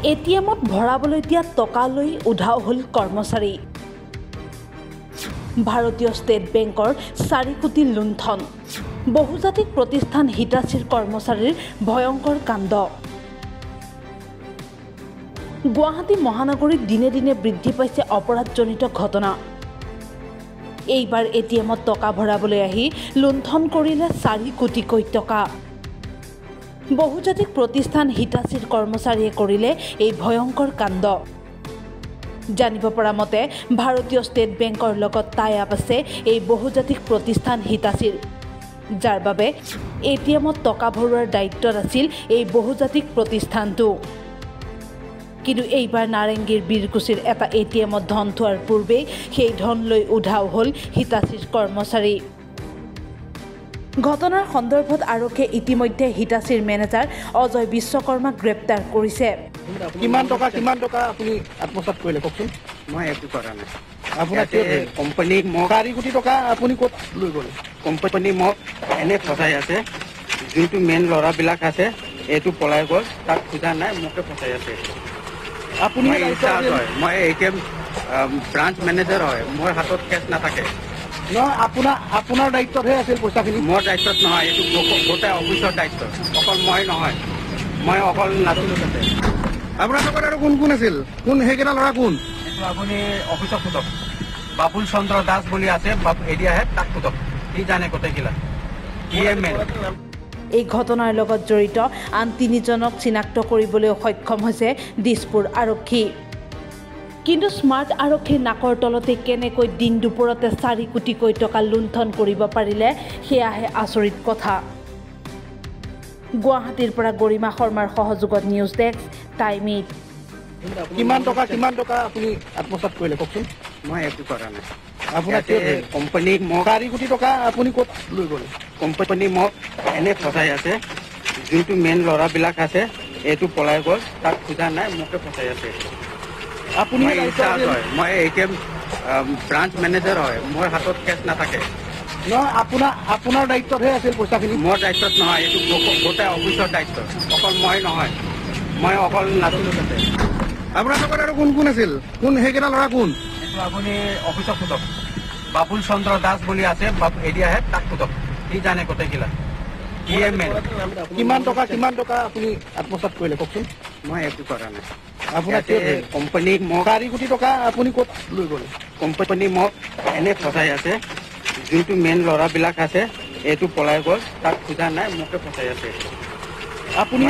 এটিএমত ভৰাবলৈ দিয়া টকা লৈ উধাও হ'ল কৰ্মচাৰী। ভাৰতীয় ষ্টেট বেংকৰ 4 কোটি লুণ্ঠন। বহুজাতিক প্ৰতিষ্ঠান হিটাচীৰ কৰ্মচাৰীৰ ভয়ংকৰ কাণ্ড। গুৱাহাটী মহানগৰীত দিনে দিনে বৃদ্ধি পাইছে অপৰাধজনিত ঘটনা। এইবাৰ এটিএমত টকা ভৰাবলৈ আহি লুণ্ঠন কৰিলে 4 কোটিকৈ টকা। বহুজাতিক প্ৰতিষ্ঠান হিটাচীৰ কৰ্মচাৰীয়ে কৰিলে এই ভয়ংকৰ কাণ্ড। জানিব পৰা মতে ভাৰতীয় ষ্টেট বেংকৰ লগত টাই আপ আছে এই বহুজাতিক প্ৰতিষ্ঠান হিটাচীৰ, যাৰ বাবে এটিএমত টকা ভৰোৱাৰ দায়িত্বত আছিল এই বহুজাতিক প্ৰতিষ্ঠানটো। কিন্তু এইবাৰ নাৰেংগীৰ বীৰকুছিৰ এটা এটিএমত ধন থোৱাৰ পূৰ্বেই সেই ধন লৈ উধাও হ'ল হিটাচীৰ কৰ্মচাৰী। ঘটনাৰ সন্দৰ্ভত আৰক্ষীয়ে ইতিমধ্যে হিটাচীৰ মেনেজাৰ অজয় বিশ্বকৰ্মাক গ্ৰেপ্তাৰ কৰিছে। কিমান টকা আপুনি আত্মসাৎ কৰিলে কওকচোন? মই একো কৰা নাই। আপোনাৰ কোম্পানী মোক 4 কোটি টকা আপুনি ক'ত লৈ গ'ল? কোম্পানী মোক এনে ফচাই আছে, যোনটো মেইন ল'ৰাবিলাক আছে এইটো পলাই গ'ল, তাক খোজা নাই, মোকে ফচাই আছে। আপুনি মই এটিএম ব্ৰাঞ্চ মেনেজাৰ হয়, মোৰ হাতত কেছ নাথাকে। নহয়, আপোনাৰ দায়িত্বতহে আছিল পইচাখিনি। মোৰ দায়িত্বত নহয়, এইটো গোটেই অফিচৰ দায়িত্ব, অকল মই নহয়, মই অকল নাছিলোঁ তাতে। আপোনাৰ লগত আৰু কোন কোন আছিল? সেইকেইটা ল'ৰা কোন? এইটো আপুনি অফিচত সোধক, বাবুল চন্দ্ৰ দাস বুলি আছে, এৰিয়া হেড, তাক সোধক, সি জানে গোটেইগিলা। এই ঘটনাৰ লগত জড়িত আন 3জনক চিনাক্ত কৰিবলৈ সক্ষম হৈছে দিছপুৰ আৰক্ষী। কিন্তু স্মাৰ্ট আৰক্ষীৰ নাকৰ তলতে কেনেকৈ দিন দুপৰতে 4 কোটিকৈ টকা লুণ্ঠন কৰিব পাৰিলে সেয়াহে আচৰিত কথা। গুৱাহাটীৰ পৰা গৰিমা শৰ্মাৰ সহযোগত নিউজ ডেস্ক, টাইম 8। কিমান টকা আপুনি আত্মসাৎ কৰিলে কওকচোন? মই একো কৰা নাই। আপোনাৰ কোম্পানী মোক 4 কোটি টকা আপুনি ক'ত লৈ গ'ল? কোম্পানী মোক এনে ফচাই আছে, যোনটো মেইন ল'ৰাবিলাক আছে এইটো পলাই গ'ল, তাক খোজা নাই, মোকে ফচাই আছে। আপুনি মই এটিএম ব্ৰাঞ্চ মেনেজাৰ হয়, মোৰ হাতত কেছ নাথাকে। নহয়, আপোনাৰ দায়িত্বতহে আছিল পইচাখিনি। মোৰ দায়িত্বত নহয়, এইটো গোটেই অফিচৰ দায়িত্ব, অকল মই নহয়, মই অকল নাছিলোঁ তাতে। আপোনাৰ লগত আৰু কোন কোন আছিল? সেইকেইটা ল'ৰা কোন? এইটো আপুনি অফিচত সোধক, বাবুল চন্দ্ৰ দাস বুলি আছে, এৰিয়া হেড, তাক সোধক, সি জানে গোটেইগিলা। কিমান টকা আপুনি আত্মসাৎ কৰিলে কওকচোন? মই একো কৰা নাই। আপোনাৰ কোম্পানী মোক 4 কোটি টকা আপুনি ক'ত লৈ গ'ল? কোম্পানী মোক এনে ফচাই আছে, যোনটো মেইন ল'ৰাবিলাক আছে এইটো পলাই গ'ল, তাক খোজা নাই, মোকে ফচাই আছে। আপুনি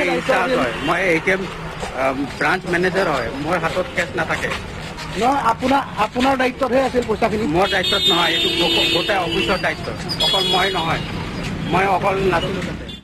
মই এটিএম ব্ৰাঞ্চ মেনেজাৰ হয়, মোৰ হাতত কেছ নাথাকে। নহয়, আপোনাৰ দায়িত্বতহে আছিল পইচাখিনি। মোৰ দায়িত্বত নহয়, এইটো গোটেই অফিচৰ দায়িত্ব, অকল মই নহয়, মই অকল নাছিলোঁ তাতে।